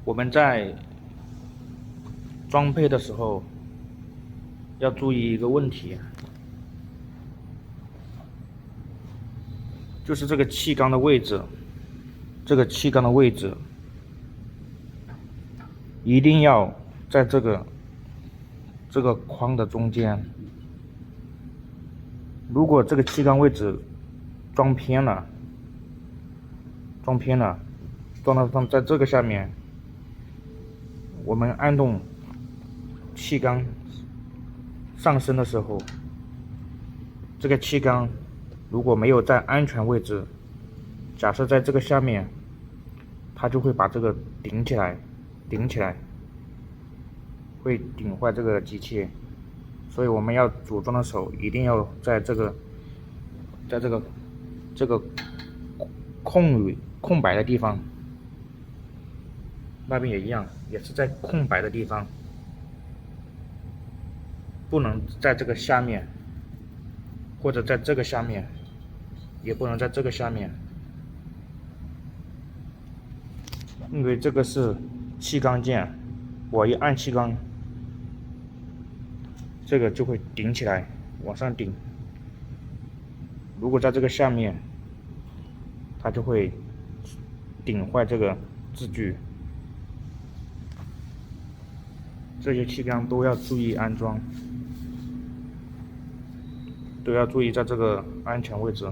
我们在装配的时候要注意一个问题，就是这个气缸的位置，一定要在这个框的中间。如果这个气缸位置装偏了，装到放在这个下面，我们按动气缸上升的时候，这个气缸如果没有在安全位置，假设在这个下面，它就会把这个顶起来，会顶坏这个机器。所以我们要组装的时候，一定要在这个空白的地方，那边也一样，也是在空白的地方，不能在这个下面，或者在这个下面，也不能在这个下面，因为这个是气缸键，我一按气缸，这个就会顶起来，往上顶。如果在这个下面，它就会顶坏这个支具。这些气缸都要注意安装，都要注意在这个安全位置。